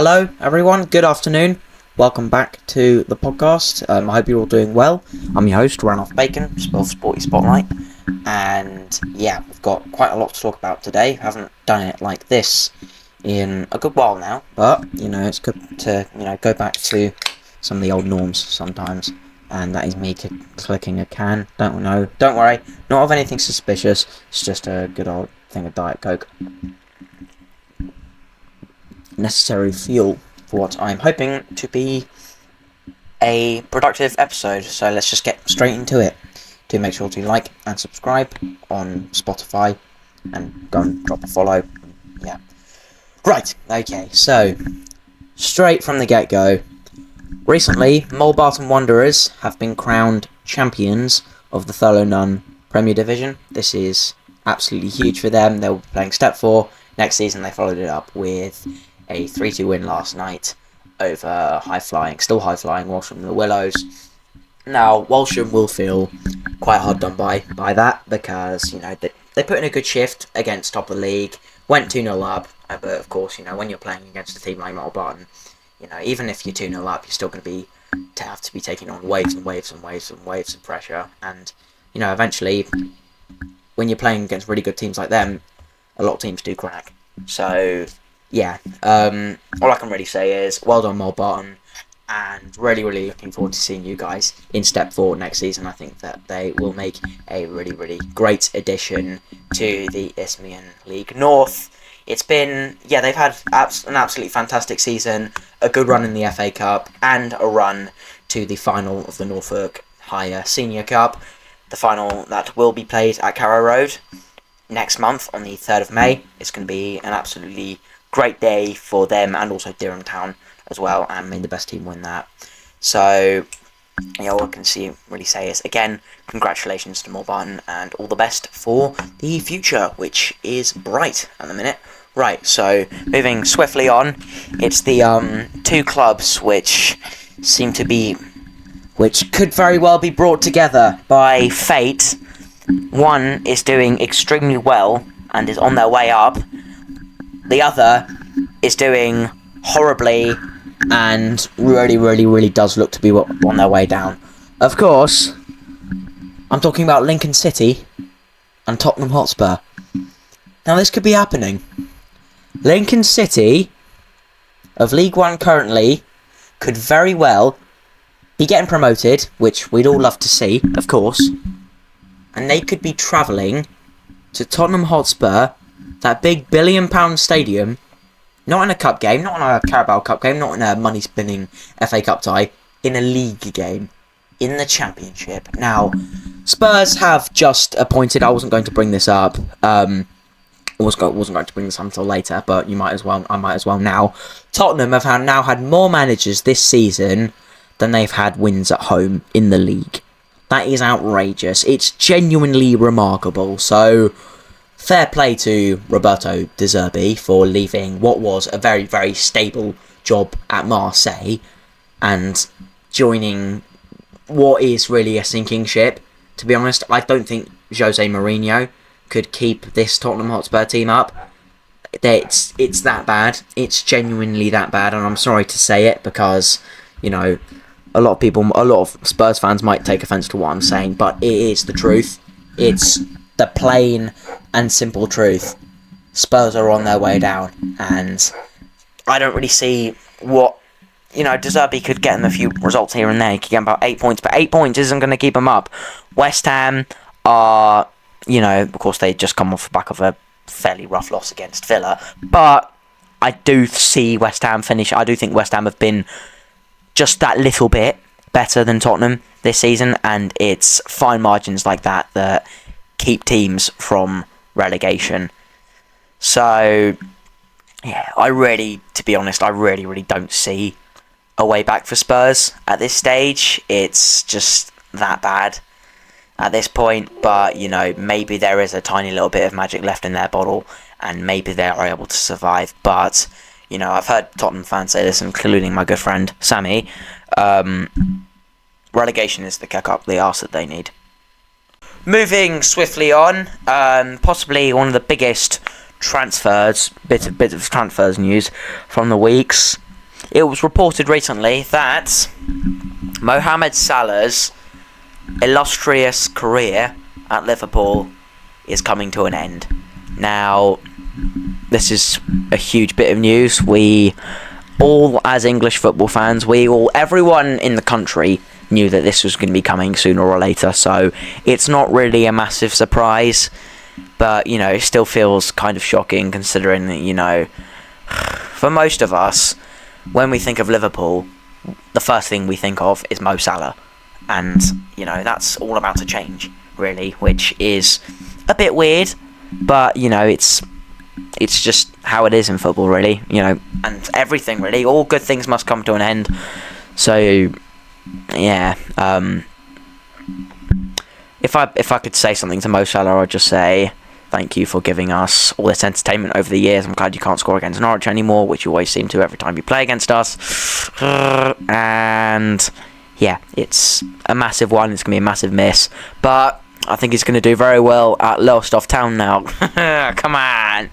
Hello everyone, good afternoon, welcome back to the podcast. I hope you're all doing well. I'm your host, Ranulph Bacon, spell Sporty Spotlight, and yeah, we've got quite a lot to talk about today. Haven't done it like this in a good while now, but it's good to go back to some of the old norms sometimes, and that is me clicking a can. Don't worry, not of anything suspicious, it's just a good old thing of Diet Coke. Necessary fuel for what I'm hoping to be a productive episode, so let's just get straight into it. Do make sure to like and subscribe on Spotify and go and drop a follow. Yeah, right, okay, so straight from the get-go, recently Mulbarton Wanderers have been crowned champions of the Thurlow Nunn Premier Division. This is absolutely huge for them. They'll be playing Step 4 next season. They followed it up with a 3-2 win last night over still high-flying Walsham and the Willows. Now, Walsham will feel quite hard done by that because, they put in a good shift against top of the league, went 2-0 up, but of course, when you're playing against a team like Mulbarton, even if you're 2-0 up, you're still going to have to be taking on waves and waves and waves and waves of pressure, and, eventually, when you're playing against really good teams like them, a lot of teams do crack. So yeah, all I can really say is well done Mulbarton, and really looking forward to seeing you guys in Step 4 next season. I think that they will make a really great addition to the Isthmian League North. It's been, they've had an absolutely fantastic season, a good run in the FA Cup, and a run to the final of the Norfolk Higher Senior Cup, the final that will be played at Carrow Road next month on the 3rd of May. It's going to be an absolutely great day for them and also Durham Town as well, and may the best team win that. So, all I can really say is, again, congratulations to Mulbarton and all the best for the future, which is bright at the minute. Right, so moving swiftly on, it's the two clubs which could very well be brought together by fate. One is doing extremely well and is on their way up. The other is doing horribly and really does look to be on their way down. Of course, I'm talking about Lincoln City and Tottenham Hotspur. Now this could be happening. Lincoln City, of League One currently, could very well be getting promoted, which we'd all love to see, of course. And they could be travelling to Tottenham Hotspur, that big £1 billion stadium, not in a cup game, not in a Carabao Cup game, not in a money-spinning FA Cup tie, in a league game, in the Championship. Now, Spurs have just appointed, I wasn't going to bring this up, I wasn't going to bring this up until later, but I might as well now. Tottenham have now had more managers this season than they've had wins at home in the league. That is outrageous. It's genuinely remarkable. So, fair play to Roberto De Zerbi for leaving what was a very stable job at Marseille and joining what is really a sinking ship. To be honest, I don't think Jose Mourinho could keep this Tottenham Hotspur team up. It's that bad. It's genuinely that bad, and I'm sorry to say it because, a lot of Spurs fans might take offence to what I'm saying, but it is the truth. It's the plain and simple truth. Spurs are on their way down, and I don't really see what, De Zerbi could get them a few results here and there. He could get them about 8 points, but 8 points isn't going to keep them up. West Ham are, of course they just come off the back of a fairly rough loss against Villa, but I do see West Ham finish. I do think West Ham have been just that little bit better than Tottenham this season, and it's fine margins like that keep teams from relegation. So, to be honest, I really don't see a way back for Spurs at this stage. It's just that bad at this point, but, maybe there is a tiny little bit of magic left in their bottle, and maybe they are able to survive, but I've heard Tottenham fans say this, including my good friend Sammy. Relegation is the kick up the arse that they need. Moving swiftly on, possibly one of the biggest bit of transfers news from the weeks. it was reported recently that Mohamed Salah's illustrious career at Liverpool is coming to an end. Now, this is a huge bit of news. We all, as English football fans, everyone in the country knew that this was going to be coming sooner or later, so it's not really a massive surprise, but, it still feels kind of shocking considering that, for most of us, when we think of Liverpool, the first thing we think of is Mo Salah, and, that's all about to change, really, which is a bit weird, but, it's just how it is in football, really, and everything, really. All good things must come to an end. So, yeah. If I could say something to Mo Salah, I'd just say thank you for giving us all this entertainment over the years. I'm glad you can't score against Norwich anymore, which you always seem to every time you play against us. And yeah, it's a massive one. It's going to be a massive miss. But I think he's going to do very well at Lowestoft Town now. Come on!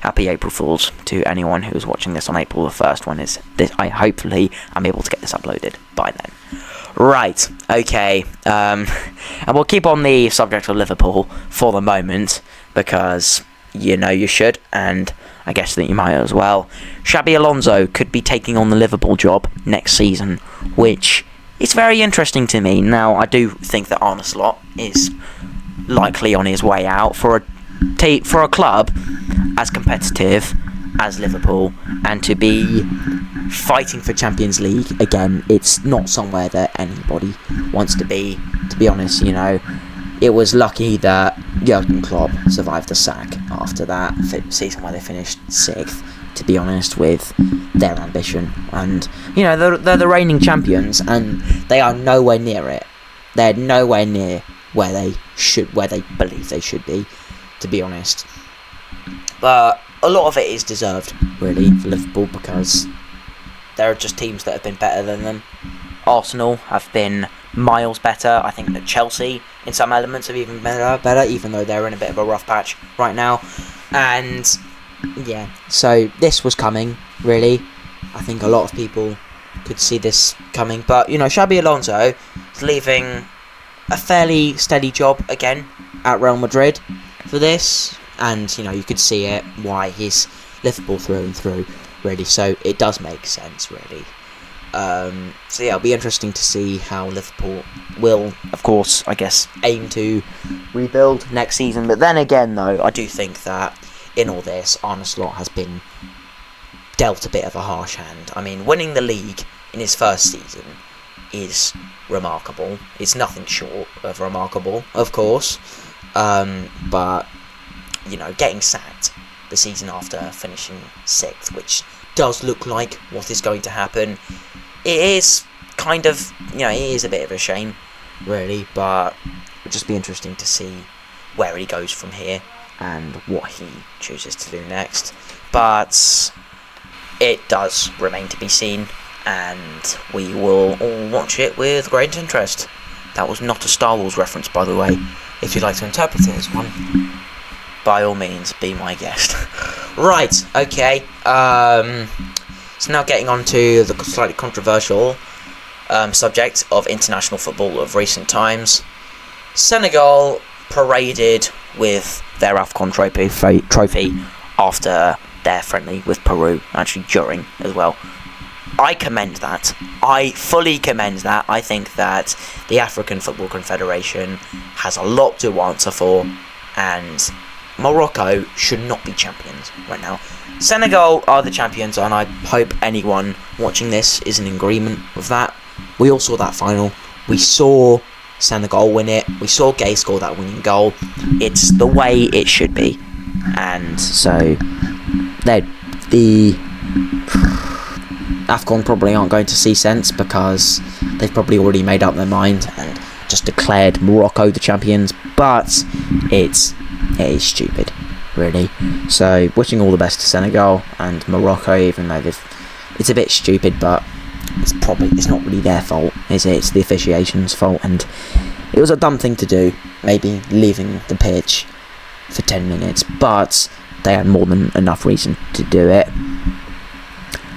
Happy April Fools to anyone who's watching this on April the 1st when hopefully I'm able to get this uploaded by then. Right, okay. And we'll keep on the subject of Liverpool for the moment, because you should, and I guess that you might as well. Xabi Alonso could be taking on the Liverpool job next season, which is very interesting to me. Now, I do think that Arne Slot is likely on his way out for a club as competitive as Liverpool, and to be fighting for Champions League again. It's not somewhere that anybody wants to be honest. It was lucky that Jurgen Klopp survived the sack after that season where they finished 6th, to be honest, with their ambition. And they're the reigning champions, and they are nowhere near it. They're nowhere near where they believe they should be, to be honest. But a lot of it is deserved, really, for Liverpool, because there are just teams that have been better than them. Arsenal have been miles better. I think that Chelsea, in some elements, have even better, even though they're in a bit of a rough patch right now. And yeah, so this was coming, really. I think a lot of people could see this coming. But, Xabi Alonso is leaving a fairly steady job again at Real Madrid for this. And, you could see it, why he's Liverpool through and through, really. So it does make sense, really. So yeah, it'll be interesting to see how Liverpool will, of course, I guess, aim to rebuild next season. But then again, though, I do think that in all this, Arne Slot has been dealt a bit of a harsh hand. I mean, winning the league in his first season is remarkable. It's nothing short of remarkable, of course. But, getting sacked the season after finishing 6th, which does look like what is going to happen. It is kind of, it is a bit of a shame, really, but it'll just be interesting to see where he goes from here and what he chooses to do next. But it does remain to be seen, and we will all watch it with great interest. That was not a Star Wars reference, by the way. If you'd like to interpret it as one, by all means, be my guest. Right, okay. So now getting on to the slightly controversial subject of international football of recent times. Senegal paraded with their AFCON trophy after their friendly with Peru, actually during as well. I commend that. I fully commend that. I think that the African Football Confederation has a lot to answer for, and Morocco should not be champions right now. Senegal are the champions, and I hope anyone watching this is in agreement with that. We all saw that final. We saw Senegal win it. We saw Gay score that winning goal. It's the way it should be. And so, the AFCON probably aren't going to see sense, because they've probably already made up their mind and just declared Morocco the champions. But it is stupid, really. So, wishing all the best to Senegal and Morocco, even though it's a bit stupid, but it's not really their fault, is it? It's the officiation's fault, and it was a dumb thing to do, maybe leaving the pitch for 10 minutes, but they had more than enough reason to do it.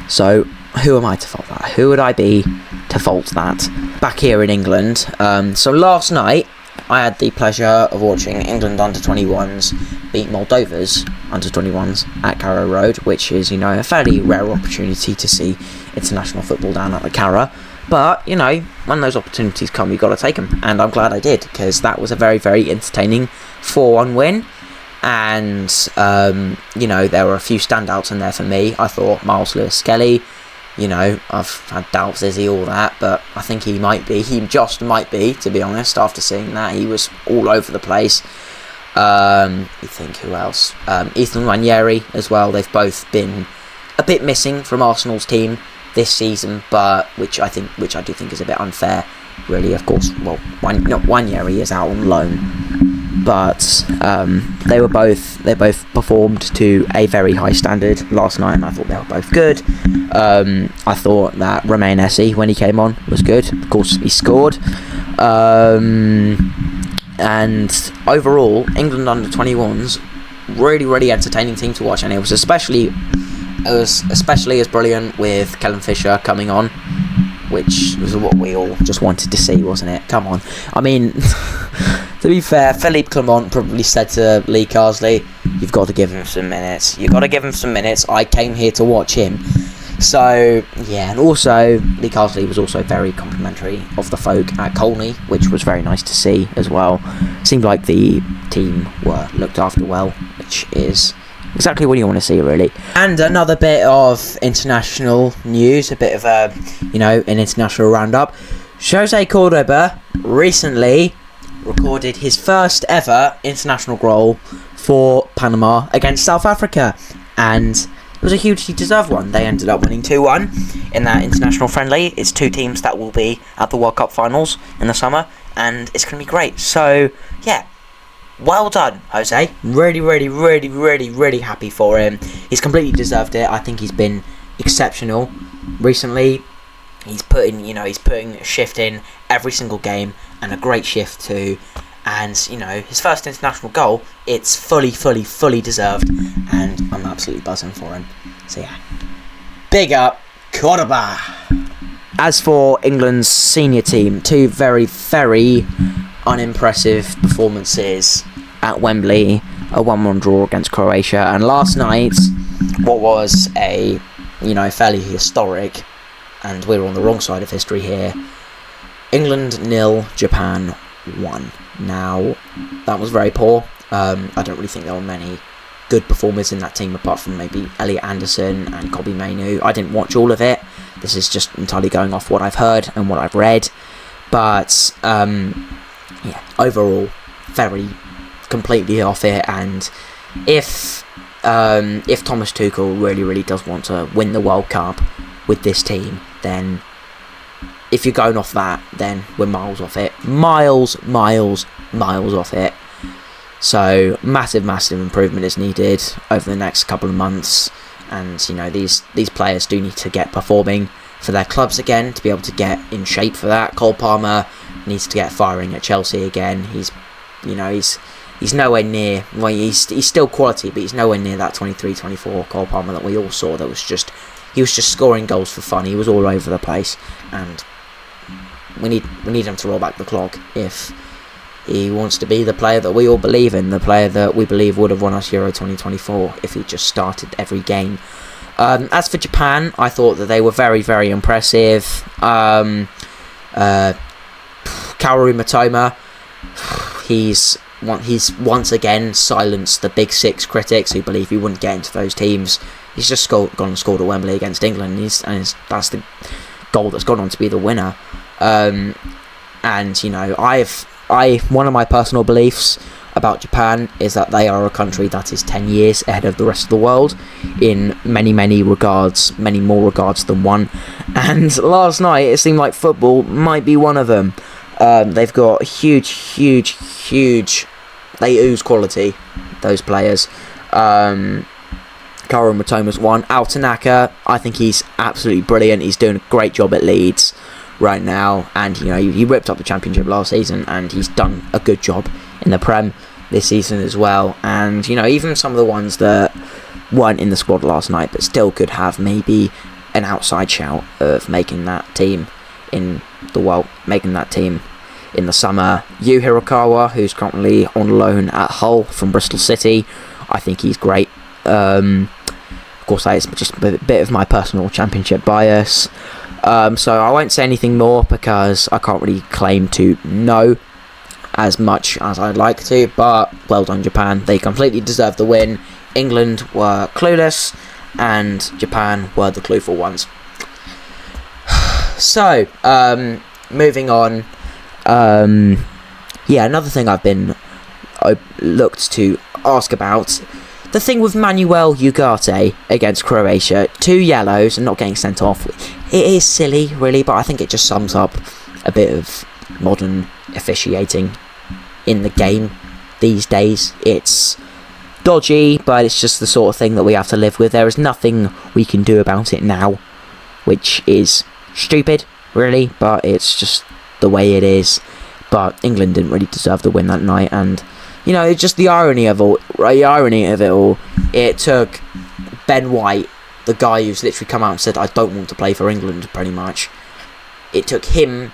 So, who am I to fault that? Who would I be to fault that? Back here in England, so last night I had the pleasure of watching England under-21s beat Moldova's under-21s at Carrow Road, which is, a fairly rare opportunity to see international football down at the Carrow. But, when those opportunities come, you've got to take them. And I'm glad I did, because that was a very, very entertaining 4-1 win. And, there were a few standouts in there for me. I thought Miles Lewis-Skelly, I've had doubts, is he all that? But I think he just might be, to be honest, after seeing that. He was all over the place. You think, who else? Ethan Nwaneri as well. They've both been a bit missing from Arsenal's team this season, but which I do think is a bit unfair, really. Of course, well, Nwaneri is out on loan, but they both performed to a very high standard last night, and I thought they were both good. I thought that Romain Esse, when he came on, was good. Of course, he scored. And overall, England under-21s, really, really entertaining team to watch, and it was especially as brilliant with Kellen Fisher coming on, which was what we all just wanted to see, wasn't it? Come on. I mean, to be fair, Philippe Clement probably said to Lee Carsley, you've got to give him some minutes. I came here to watch him. So, yeah, and also, Lee Carsley was also very complimentary of the folk at Colney, which was very nice to see as well. Seemed like the team were looked after well, which is exactly what you want to see, really. And another bit of international news, a bit of an international roundup. Jose Cordoba recently recorded his first ever international goal for Panama against South Africa, and it was a hugely deserved one. They ended up winning 2-1 in that international friendly. It's two teams that will be at the World Cup finals in the summer, and it's going to be great. So, yeah, well done, Jose. Really, really, really, really, really happy for him. He's completely deserved it. I think he's been exceptional recently. He's putting a shift in every single game, and a great shift too. And, his first international goal, it's fully deserved. And I'm absolutely buzzing for him. So, yeah. Big up, Cordoba. As for England's senior team, two very, very unimpressive performances at Wembley. A 1-1 draw against Croatia. And last night, what was a, fairly historic, and we're on the wrong side of history here, England 0, Japan 1. Now, that was very poor. I don't really think there were many good performers in that team apart from maybe Elliot Anderson and Kobbie Mainoo. I didn't watch all of it. This is just entirely going off what I've heard and what I've read. But, overall, very completely off it. And if Thomas Tuchel really, really does want to win the World Cup with this team, then if you're going off that, then we're miles off it. Miles off it. So, massive improvement is needed over the next couple of months. And, these players do need to get performing for their clubs again to be able to get in shape for that. Cole Palmer needs to get firing at Chelsea again. He's nowhere near, well, he's still quality, but he's nowhere near that 23-24 Cole Palmer that we all saw. He was just scoring goals for fun. He was all over the place, and we need him to roll back the clock if he wants to be the player that we all believe in, the player that we believe would have won us Euro 2024 if he just started every game. As for Japan, I thought that they were very, very impressive. Kaoru Matoma, he's once again silenced the Big Six critics who believe he wouldn't get into those teams. He's just gone and scored at Wembley against England, and that's the goal that's gone on to be the winner. And one of my personal beliefs about Japan is that they are a country that is 10 years ahead of the rest of the world in many regards, many more regards than one. And last night it seemed like football might be one of them. They've got huge, they ooze quality, those players. Kaoru Matoma's one. Al Tanaka, I think he's absolutely brilliant. He's doing a great job at Leeds right now, and he ripped up the Championship last season, and he's done a good job in the Prem this season as well. And even some of the ones that weren't in the squad last night but still could have maybe an outside shout of making that team in the summer. Yu Hirakawa, who's currently on loan at Hull from Bristol City, I think he's great. Of course, that is just a bit of my personal Championship bias. So I won't say anything more because I can't really claim to know as much as I'd like to, but well done Japan, they completely deserved the win. England were clueless and Japan were the clueful ones. So, moving on, another thing I've been looked to ask about, the thing with Manuel Ugarte against Croatia, 2 yellows and not getting sent off. It is silly, really, but I think it just sums up a bit of modern officiating in the game these days. It's dodgy, but it's just the sort of thing that we have to live with. There is nothing we can do about it now, which is stupid, really, but it's just the way it is. But England didn't really deserve the win that night, and you know, it's just the irony of it all. It took Ben White, the guy who's literally come out and said, I don't want to play for England, pretty much. It took him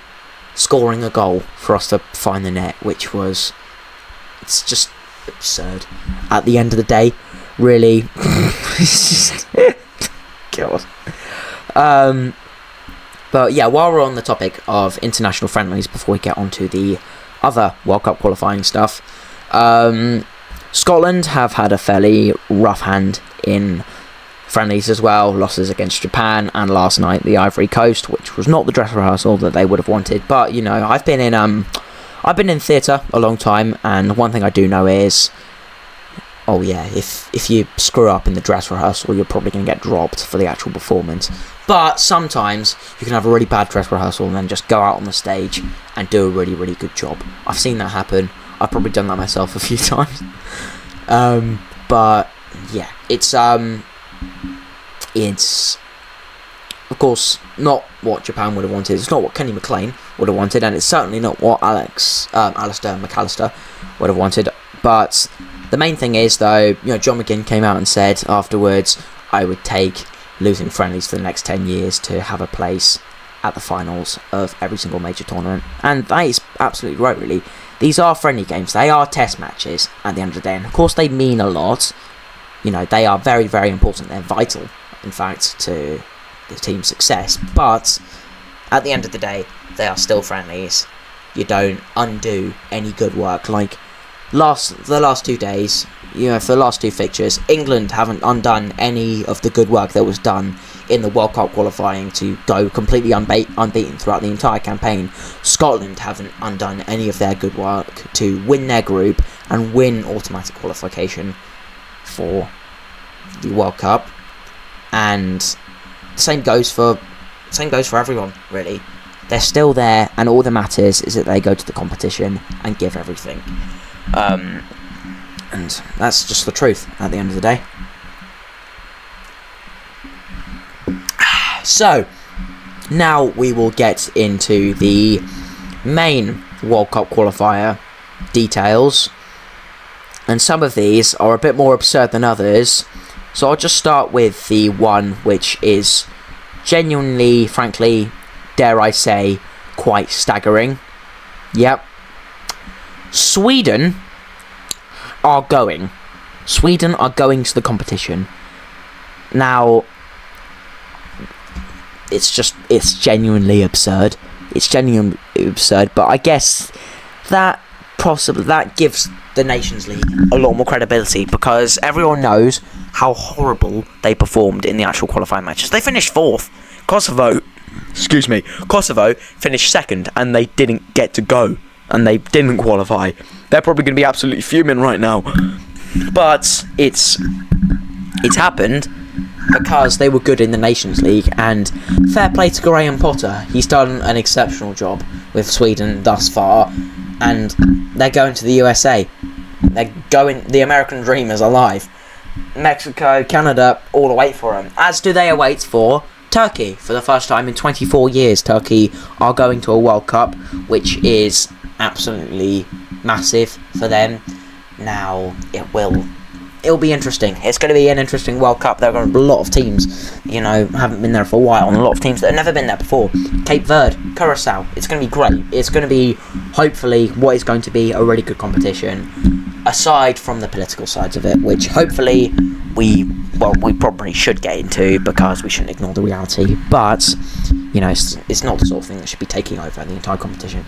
scoring a goal for us to find the net, which was... it's just absurd. At the end of the day, really. It's just... God. But yeah, while we're on the topic of international friendlies, before we get on to the other World Cup qualifying stuff, Scotland have had a fairly rough hand in friendlies as well. Losses against Japan and last night the Ivory Coast, which was not the dress rehearsal that they would have wanted. But you know, I've been in theatre a long time, and one thing I do know is, oh yeah, if you screw up in the dress rehearsal, you're probably going to get dropped for the actual performance. But sometimes you can have a really bad dress rehearsal and then just go out on the stage and do a really, really good job. I've seen that happen. I've probably done that myself a few times. But yeah, it's of course not what Japan would have wanted. It's not what Kenny McLean would have wanted, and it's certainly not what Alistair McAllister would have wanted. But the main thing is, though, you know, John McGinn came out and said afterwards, I would take losing friendlies for the next 10 years to have a place at the finals of every single major tournament. And that is absolutely right, really. These are friendly games. They are test matches at the end of the day. And of course they mean a lot. You know, they are very, very important. They're vital, in fact, to the team's success. But at the end of the day, they are still friendlies. You don't undo any good work. Like, the last 2 days, you know, for the last 2 fixtures, England haven't undone any of the good work that was done in the World Cup qualifying to go completely unbeaten throughout the entire campaign. Scotland haven't undone any of their good work to win their group and win automatic qualification for the World Cup. And same goes for everyone, really. They're still there, and all that matters is that they go to the competition and give everything. And that's just the truth at the end of the day. So, now we will get into the main World Cup qualifier details. And some of these are a bit more absurd than others. So I'll just start with the one which is genuinely, frankly, dare I say, quite staggering. Yep. Sweden are going to the competition. Now, it's genuinely absurd. But I guess that gives the Nations League a lot more credibility, because everyone knows how horrible they performed in the actual qualifying matches. They finished 4th. Kosovo finished 2nd, and they didn't get to go, and they didn't qualify. They're probably going to be absolutely fuming right now. But it's happened because they were good in the Nations League, and fair play to Graham Potter. He's done an exceptional job with Sweden thus far, and they're going to the USA. The American dream is alive. Mexico, Canada, all await for them, as do they await for Turkey. For the first time in 24 years, Turkey are going to a World Cup, which is absolutely massive for them. Now, it will it'll be interesting. It's going to be an interesting World Cup. There are going to be a lot of teams, haven't been there for a while, and a lot of teams that have never been there before. Cape Verde, Curacao. It's going to be great. It's going to be, hopefully, what is going to be a really good competition, aside from the political sides of it, which hopefully we probably should get into, because we shouldn't ignore the reality. But it's not the sort of thing that should be taking over the entire competition.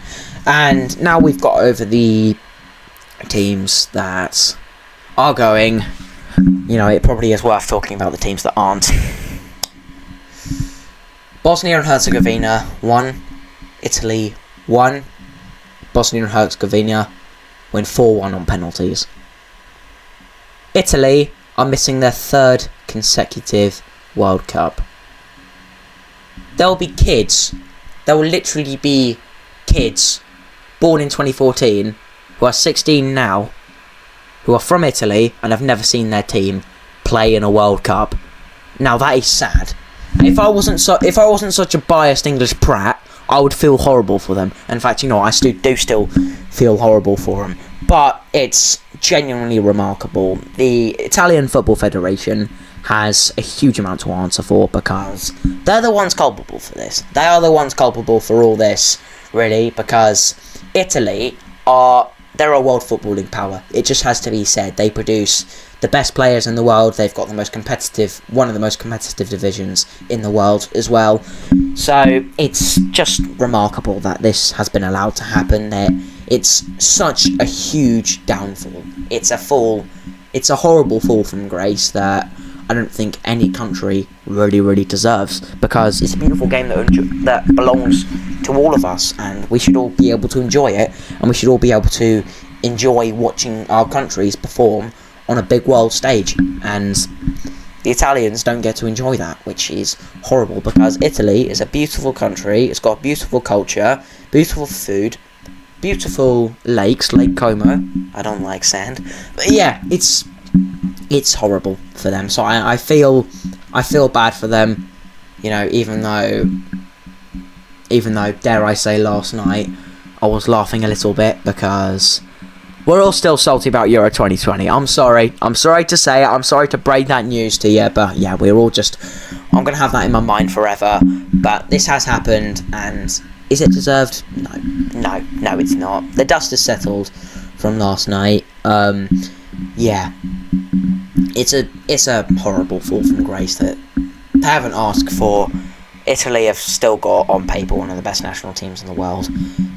And now we've got over the teams that are going, it probably is worth talking about the teams that aren't. Bosnia and Herzegovina 1, Italy 1. Bosnia and Herzegovina win 4-1 on penalties. Italy are missing their 3rd consecutive World Cup. There will be kids, there will literally be kids born in 2014 who are 16 now, who are from Italy and have never seen their team play in a World Cup. Now that is sad. If I wasn't such a biased English prat, I would feel horrible for them. In fact, I do still feel horrible for them. But it's genuinely remarkable. The Italian Football Federation has a huge amount to answer for, because they're the ones culpable for this. They are the ones culpable for all this, really, because Italy they're a world footballing power. It just has to be said. They produce the best players in the world. They've got one of the most competitive divisions in the world as well. So it's just remarkable that this has been allowed to happen. It's such a huge downfall. It's a horrible fall from grace that I don't think any country really deserves, because it's a beautiful game that belongs to all of us, and we should all be able to enjoy it, and we should all be able to enjoy watching our countries perform on a big world stage. And the Italians don't get to enjoy that, which is horrible, because Italy is a beautiful country. It's got beautiful culture, beautiful food, beautiful lakes, Lake Como. I don't like sand, but yeah, it's horrible for them. So I feel bad for them, even though dare I say last night I was laughing a little bit, because we're all still salty about Euro 2020. I'm sorry to say it, I'm sorry to break that news to you, but yeah, I'm going to have that in my mind forever. But this has happened, and is it deserved? No, it's not. The dust has settled from last night. Yeah, it's a horrible fall from grace that they haven't asked for. Italy have still got, on paper, one of the best national teams in the world.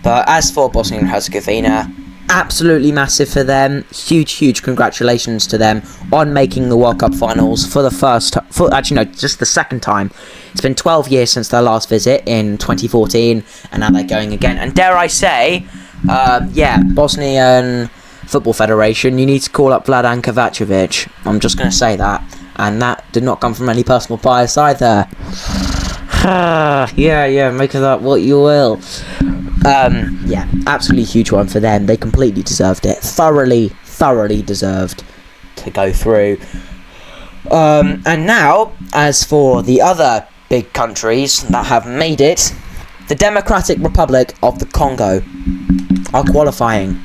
But as for Bosnia and Herzegovina, absolutely massive for them. Huge congratulations to them on making the World Cup finals for just the second time. It's been 12 years since their last visit in 2014, and now they're going again. And dare I say, Bosnian Football Federation, you need to call up Vladan Kovacevic. I'm just going to say that. And that did not come from any personal bias either. yeah, make of that what you will. Absolutely huge one for them. They completely deserved it. Thoroughly deserved to go through. And now, as for the other big countries that have made it, the Democratic Republic of the Congo are qualifying.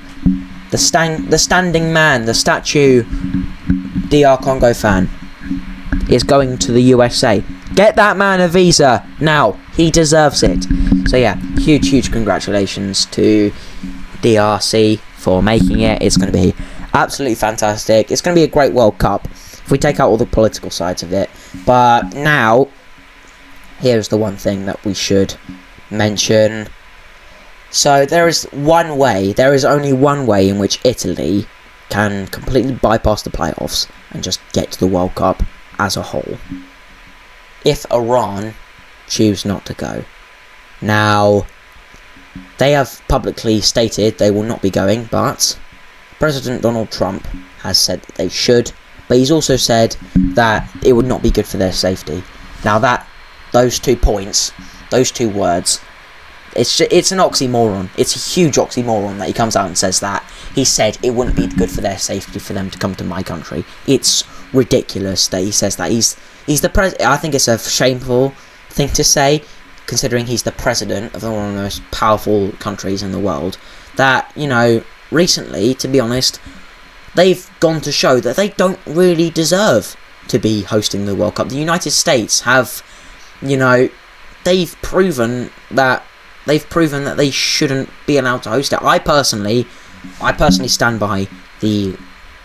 The standing man, the statue DR Congo fan, is going to the USA. Get that man a visa now. He deserves it. So yeah, huge congratulations to DRC for making it. It's going to be absolutely fantastic. It's going to be a great World Cup if we take out all the political sides of it. But now, here's the one thing that we should mention. So there is only one way in which Italy can completely bypass the playoffs and just get to the World Cup as a whole. If Iran choose not to go. Now, they have publicly stated they will not be going, but President Donald Trump has said that they should, but he's also said that it would not be good for their safety. Now those 2 points, those 2 words, it's an oxymoron. It's a huge oxymoron that he comes out and says that. He said it wouldn't be good for their safety for them to come to my country. It's ridiculous that he says that. He's the president. I think it's a shameful thing to say, considering he's the president of one of the most powerful countries in the world. That, recently, to be honest, they've gone to show that they don't really deserve to be hosting the World Cup. The United States have, they've proven that they shouldn't be allowed to host it. I personally stand by the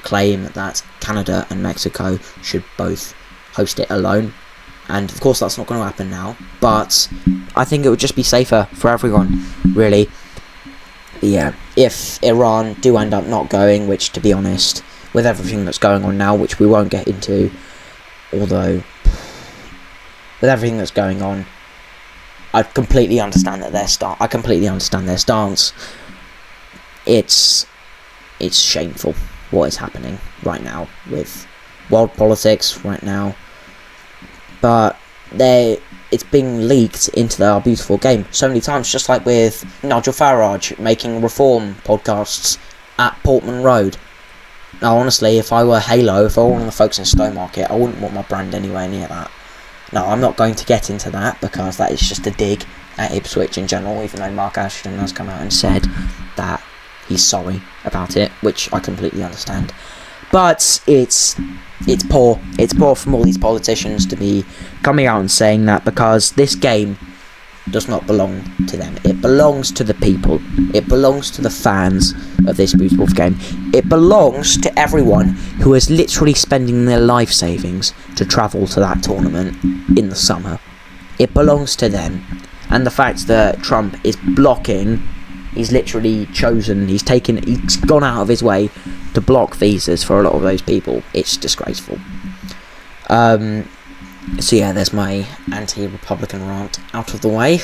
claim that Canada and Mexico should both host it alone. And of course that's not going to happen now, but I think it would just be safer for everyone, really. But yeah, if Iran do end up not going, which, to be honest, with everything that's going on now, which we won't get into, although with everything that's going on, I completely understand that their stance. It's shameful what is happening right now with world politics right now. But it's being leaked into our beautiful game so many times, just like with Nigel Farage making reform podcasts at Portman Road. Now, honestly, if I were Halo, if I were one of the folks in Stowmarket, I wouldn't want my brand anywhere near that. No, I'm not going to get into that, because that is just a dig at Ipswich in general, even though Mark Ashton has come out and said that he's sorry about it, which I completely understand. But it's poor. It's poor from all these politicians to be coming out and saying that, because this game does not belong to them. It belongs to the people. It belongs to the fans of this beautiful game. It belongs to everyone who is literally spending their life savings to travel to that tournament in the summer. It belongs to them. And the fact that Trump is blocking, he's literally he's gone out of his way to block visas for a lot of those people. It's disgraceful. So yeah, there's my anti-Republican rant out of the way.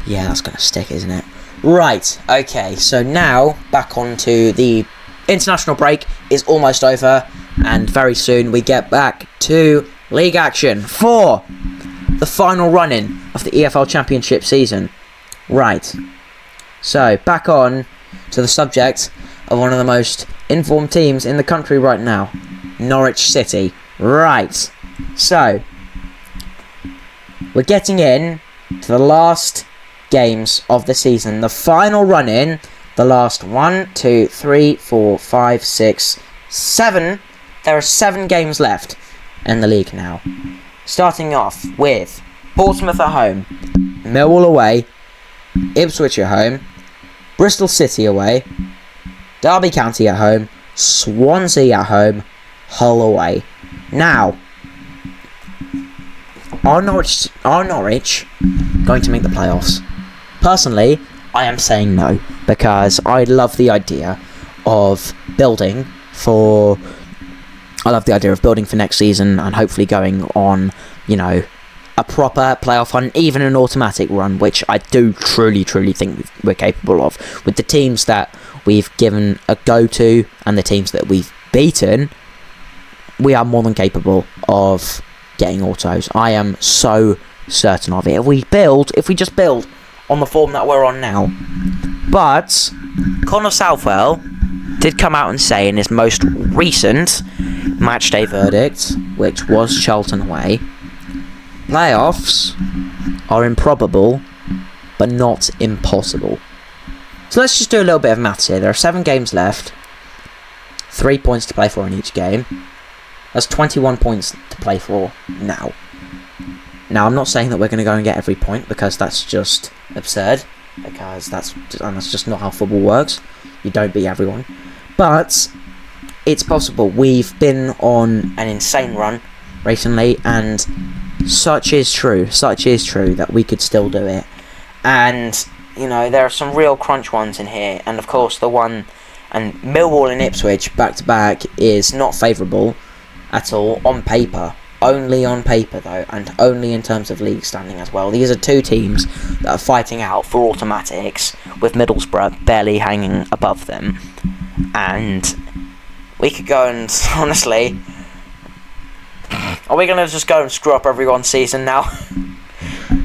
Yeah, that's gonna stick, isn't it? Right, okay, so now back onto the international break is almost over, and very soon we get back to league action for the final run-in of the EFL Championship season. Right, so back on to the subject of one of the most informed teams in the country right now, Norwich City. Right, so we're getting in to the last games of the season, the final run-in, the last 1, 2, 3, 4, 5, 6, 7. There are 7 games left in the league now. Starting off with Portsmouth at home, Millwall away, Ipswich at home, Bristol City away, Derby County at home, Swansea at home, Hull away. Now, are Norwich going to make the playoffs? Personally, I am saying no, because I love the idea of building for next season, and hopefully going on, a proper playoff run, even an automatic run, which I do truly think we're capable of. With the teams that we've given a go to and the teams that we've beaten, we are more than capable of getting autos. I am so certain of it. If we just build on the form that we're on now. But Connor Southwell did come out and say in his most recent matchday verdict, which was Charlton away, playoffs are improbable but not impossible. So let's just do a little bit of maths here. There are 7 games left, 3 points to play for in each game. That's 21 points to play for now. Now, I'm not saying that we're going to go and get every point, because that's just absurd, because that's just not how football works. You don't beat everyone. But it's possible. We've been on an insane run recently, and such is true that we could still do it. And, there are some real crunch ones in here, and of course the one, and Millwall and Ipswich back-to-back is not favourable at all on paper. Only on paper though, and only in terms of league standing as well. These are 2 teams that are fighting out for automatics, with Middlesbrough barely hanging above them. And we could go and, honestly, are we going to just go and screw up everyone's season now?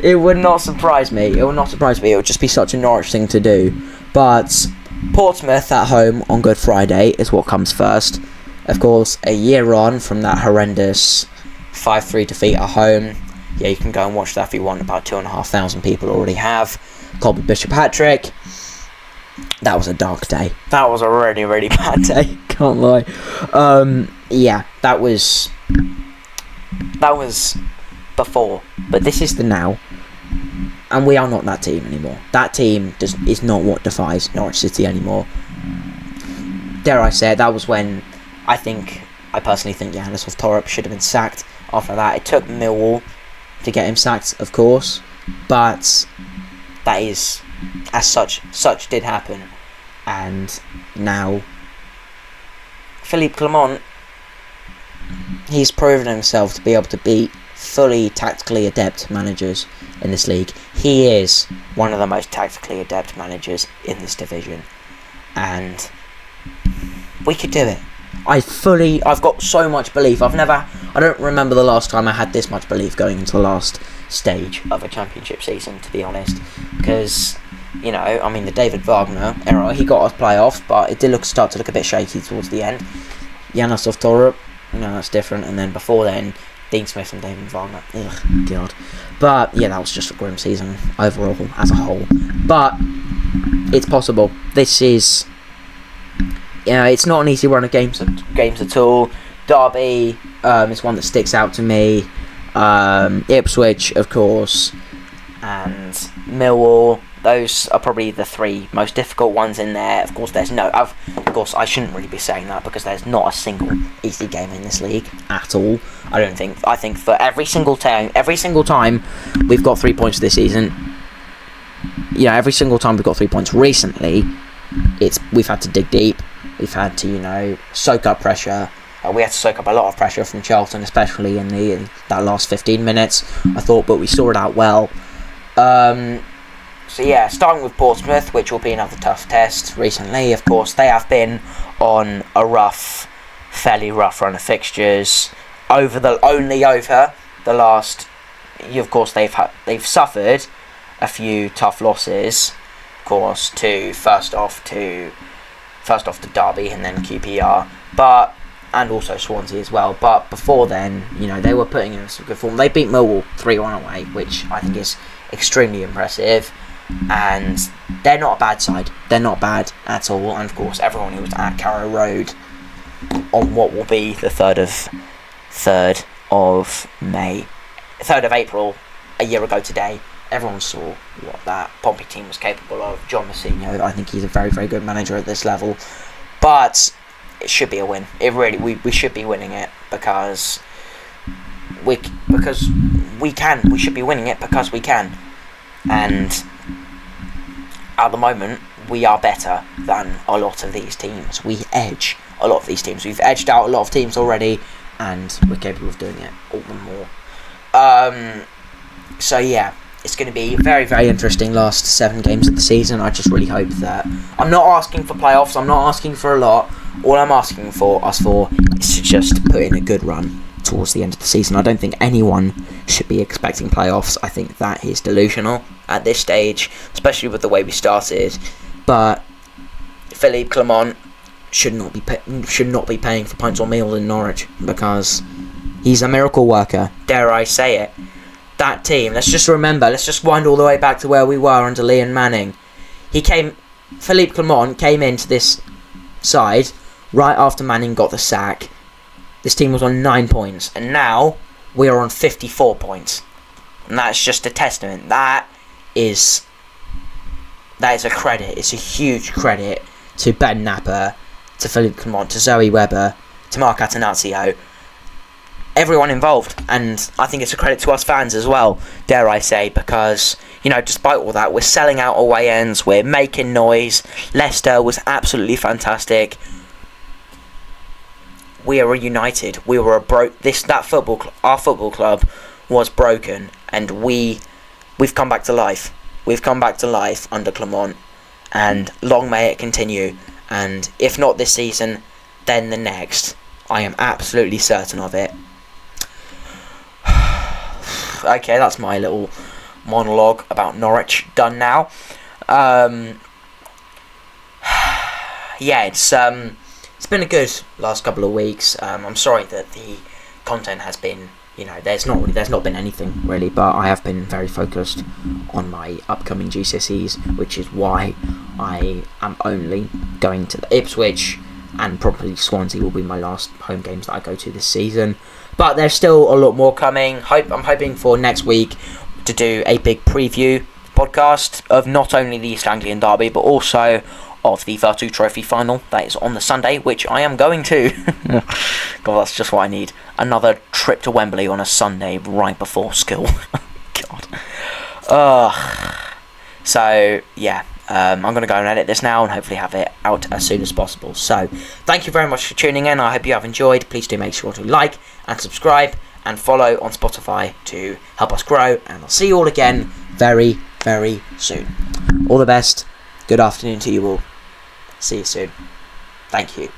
It would not surprise me. It would just be such a Norwich thing to do. But Portsmouth at home on Good Friday is what comes first. Of course, a year on from that horrendous 5-3 defeat at home. Yeah, you can go and watch that if you want. About 2,500 people already have. Colby Bishop hat-trick. That was a dark day. That was a really, really bad day. Can't lie. Yeah, that was before, but this is the now, and we are not that team anymore. That team is not what defines Norwich City anymore. Dare I say it, that was when I personally think Yannis Torup should have been sacked. After that, it took Millwall to get him sacked, of course, but that is, as such did happen. And now Philippe Clement, he's proven himself to be able to beat fully tactically adept managers in this league. He is one of the most tactically adept managers in this division, and we could do it. I've got so much belief. I don't remember the last time I had this much belief going into the last stage of a championship season, to be honest, because, you know, I mean, the David Wagner era, he got us playoffs, but it did start to look a bit shaky towards the end. Yannis Torup, you know, that's different, and then before then, Dean Smith and David Wagner. Ugh, God. But yeah, that was just a grim season overall, as a whole. But it's possible. This is, it's not an easy run of games at all. Derby is one that sticks out to me. Ipswich, of course, and Millwall. Those are probably the three most difficult ones in there. Of course, I shouldn't really be saying that, because there's not a single easy game in this league at all. I think for every single time we've got 3 points this season. Every single time we've got 3 points recently, we've had to dig deep. We've had to, soak up pressure. We had to soak up a lot of pressure from Charlton, especially in that last 15 minutes, I thought, but we saw it out well. So yeah, starting with Portsmouth, which will be another tough test. Recently, of course, they have been on a fairly rough run of fixtures. Over the last, of course, they've suffered a few tough losses, of course, first off to Derby and then QPR, and also Swansea as well. But before then, they were putting in some good form. They beat Millwall 3-1 away, which I think is extremely impressive. And they're not a bad side. They're not bad at all. And of course, everyone who was at Carrow Road on what will be the 3rd of April, a year ago today, everyone saw what that Pompey team was capable of. John Mousinho, I think he's a very, very good manager at this level. But it should be a win. We should be winning it because we can. We should be winning it because we can. And at the moment, we are better than a lot of these teams. We edge a lot of these teams. We've edged out a lot of teams already, and we're capable of doing it all the more. So yeah, it's going to be very, very interesting last 7 games of the season. I just really hope that... I'm not asking for playoffs. I'm not asking for a lot. All I'm asking for is to just put in a good run towards the end of the season. I don't think anyone should be expecting playoffs. I think that is delusional at this stage, especially with the way we started. But Philippe Clement should not be paying for pints or meals in Norwich, because he's a miracle worker. Dare I say it? That team. Let's just wind all the way back to where we were under Liam Manning. Philippe Clement came into this side right after Manning got the sack. This team was on 9 points, and now we are on 54 points. And that's just a testament. That is a credit. It's a huge credit to Ben Napper, to Philippe Clement, to Zoe Webber, to Mark Attanasio, everyone involved. And I think it's a credit to us fans as well, dare I say, because, despite all that, we're selling out away ends, we're making noise. Leicester was absolutely fantastic. We are united. We were our football club was broken, and we've come back to life. We've come back to life under Clement, and long may it continue. And if not this season, then the next. I am absolutely certain of it. Okay, that's my little monologue about Norwich done now. Yeah, it's been a good last couple of weeks. I'm sorry that the content has been there's not been anything really, but I have been very focused on my upcoming GCSEs, which is why I am only going to the Ipswich, and probably Swansea will be my last home games that I go to this season. But there's still a lot more coming. I'm hoping for next week to do a big preview podcast of not only the East Anglian Derby, but also of the Vertu Trophy final that is on the Sunday, which I am going to. God, that's just what I need. Another trip to Wembley on a Sunday right before school. God. So, yeah. I'm going to go and edit this now and hopefully have it out as soon as possible. So, thank you very much for tuning in. I hope you have enjoyed. Please do make sure to like and subscribe and follow on Spotify to help us grow. And I'll see you all again very, very soon. All the best. Good afternoon to you all. See you soon. Thank you.